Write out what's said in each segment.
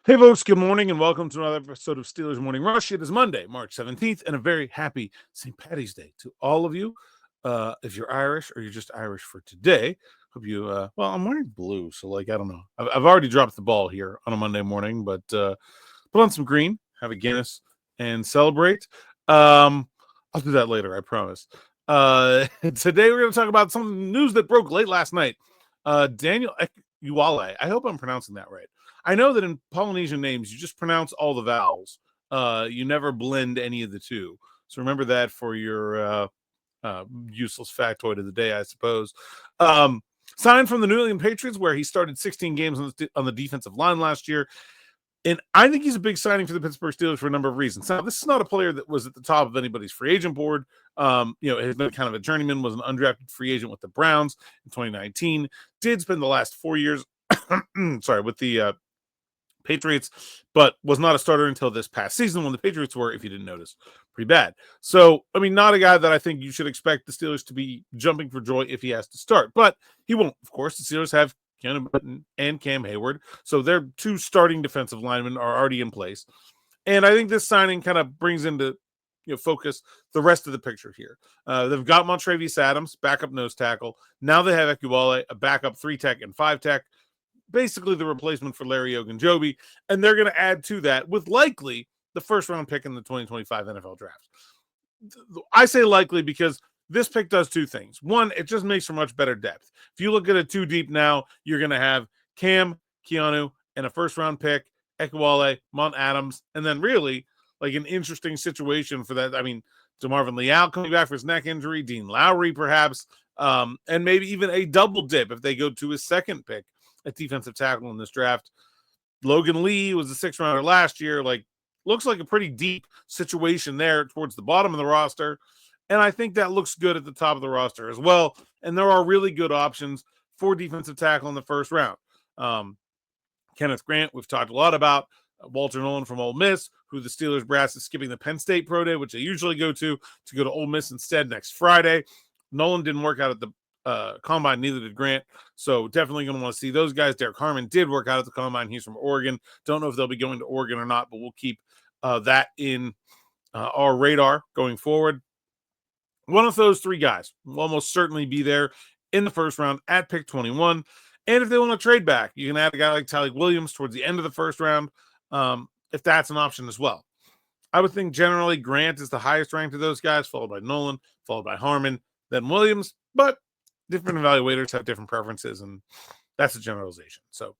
Hey, folks, good morning and welcome to another episode of Steelers Morning Rush. It is Monday, March 17th, and a very happy St. Paddy's Day to all of you. If you're Irish or you're just Irish for today, hope you, I'm wearing blue, so, I don't know. I've already dropped the ball here on a Monday morning, but put on some green, have a Guinness, and celebrate. I'll do that later, I promise. Today we're going to talk about some news that broke late last night. Daniel Ekuale, I hope I'm pronouncing that right. I know that in Polynesian names, you just pronounce all the vowels. You never blend any of the two. So remember that for your useless factoid of the day, I suppose. Signed from the New England Patriots, where he started 16 games on the defensive line last year. And I think he's a big signing for the Pittsburgh Steelers for a number of reasons. Now, this is not a player that was at the top of anybody's free agent board. Has been kind of a journeyman, was an undrafted free agent with the Browns in 2019. Did spend the last 4 years, with the Patriots, but was not a starter until this past season when the Patriots were, if you didn't notice, pretty bad. So, not a guy that I think you should expect the Steelers to be jumping for joy if he has to start, but he won't. Of course, the Steelers have Keanu Button and Cam Hayward, so their two starting defensive linemen are already in place. And I think this signing kind of brings into focus the rest of the picture here. They've got Montravius Adams, backup nose tackle. Now they have Ekuale, a backup 3-tech and 5-tech. Basically the replacement for Larry Ogunjobi, and they're going to add to that with likely the first-round pick in the 2025 NFL draft. I say likely because this pick does two things. One, it just makes for much better depth. If you look at it too deep now, you're going to have Cam, Keanu, and a first-round pick, Ekuale, Mont Adams, and then really an interesting situation for that. DeMarvin Leal coming back for his neck injury, Dean Lowry perhaps, and maybe even a double dip if they go to his second pick at defensive tackle in this draft. Logan Lee was the 6th rounder last year. Looks like a pretty deep situation there towards the bottom of the roster. And I think that looks good at the top of the roster as well. And there are really good options for defensive tackle in the first round. Kenneth Grant, we've talked a lot about. Walter Nolan from Ole Miss, who the Steelers brass is skipping the Penn State Pro Day, which they usually go to Ole Miss instead next Friday. Nolan didn't work out at the Combine, neither did Grant, so definitely going to want to see those guys. Derek Harmon did work out at the Combine. He's from Oregon. Don't know if they'll be going to Oregon or not, but we'll keep that in our radar going forward. One of those three guys will almost certainly be there in the first round at pick 21. And if they want to trade back, you can add a guy like Tyleik Williams towards the end of the first round, if that's an option as well. I would think generally Grant is the highest ranked of those guys, followed by Nolan, followed by Harmon, then Williams, but different evaluators have different preferences, and that's a generalization. So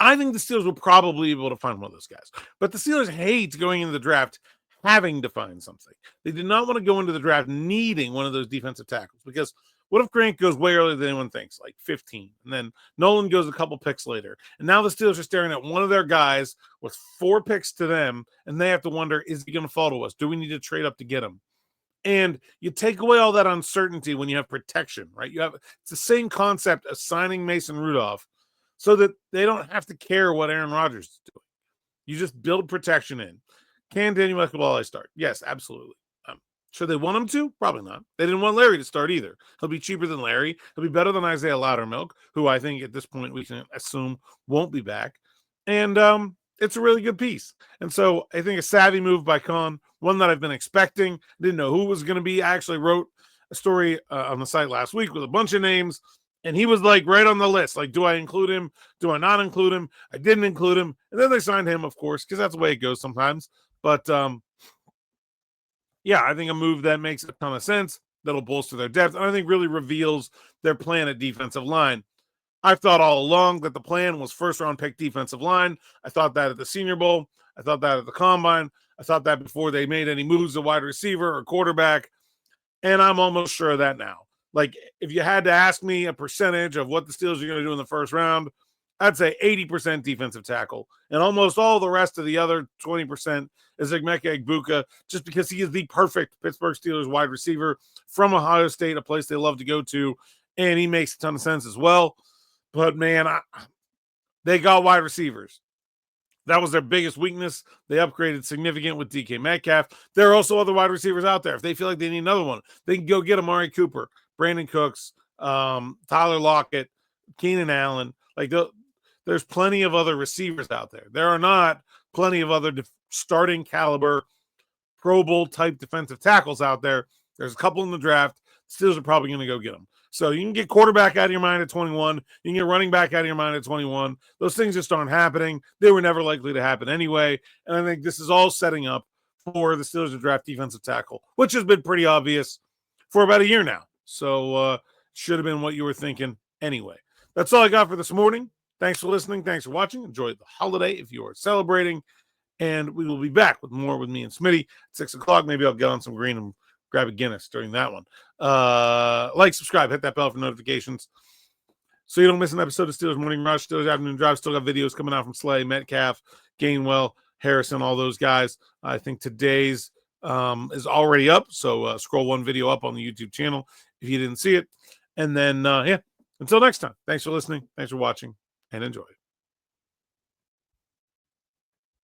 I think the Steelers will probably be able to find one of those guys. But the Steelers hate going into the draft having to find something. They did not want to go into the draft needing one of those defensive tackles, because what if Grant goes way earlier than anyone thinks, 15, and then Nolan goes a couple picks later, and now the Steelers are staring at one of their guys with 4 picks to them, and they have to wonder, is he going to fall to us? Do we need to trade up to get him? And you take away all that uncertainty when you have protection, right? It's the same concept as signing Mason Rudolph so that they don't have to care what Aaron Rodgers is doing. You just build protection in. Can Daniel Ekuale start? Yes, absolutely. Should they want him to? Probably not. They didn't want Larry to start either. He'll be cheaper than Larry. He'll be better than Isaiah Loudermilk, who I think at this point we can assume won't be back. And it's a really good piece. And so I think a savvy move by Khan, one that I've been expecting. Didn't know who it was going to be. I actually wrote a story on the site last week with a bunch of names, and he was right on the list. Do I include him? Do I not include him? I didn't include him. And then they signed him, of course, because that's the way it goes sometimes. But I think a move that makes a ton of sense, that'll bolster their depth, and I think really reveals their plan at defensive line. I've thought all along that the plan was first-round pick defensive line. I thought that at the Senior Bowl. I thought that at the Combine. I thought that before they made any moves to wide receiver or quarterback, and I'm almost sure of that now. If you had to ask me a percentage of what the Steelers are going to do in the first round, I'd say 80% defensive tackle, and almost all the rest of the other 20% is Emeka Egbuka, just because he is the perfect Pittsburgh Steelers wide receiver from Ohio State, a place they love to go to, and he makes a ton of sense as well. But, man, they got wide receivers. That was their biggest weakness. They upgraded significant with DK Metcalf. There are also other wide receivers out there. If they feel like they need another one, they can go get Amari Cooper, Brandon Cooks, Tyler Lockett, Keenan Allen. there's plenty of other receivers out there. There are not plenty of other starting caliber Pro Bowl type defensive tackles out there. There's a couple in the draft. Steelers are probably going to go get them. So you can get quarterback out of your mind at 21. You can get running back out of your mind at 21. Those things just aren't happening. They were never likely to happen anyway. And I think this is all setting up for the Steelers to draft defensive tackle, which has been pretty obvious for about a year now. So should have been what you were thinking anyway. That's all I got for this morning. Thanks for listening. Thanks for watching. Enjoy the holiday if you are celebrating. And we will be back with more with me and Smitty at 6 o'clock. Maybe I'll get on some green and grab a Guinness during that one. Like, subscribe, hit that bell for notifications so you don't miss an episode of Steelers Morning Rush, Steelers Afternoon Drive. Still got videos coming out from Slay, Metcalf, Gainwell, Harrison, all those guys. I think today's is already up, so scroll one video up on the YouTube channel if you didn't see it. And then, until next time, thanks for listening, thanks for watching, and enjoy.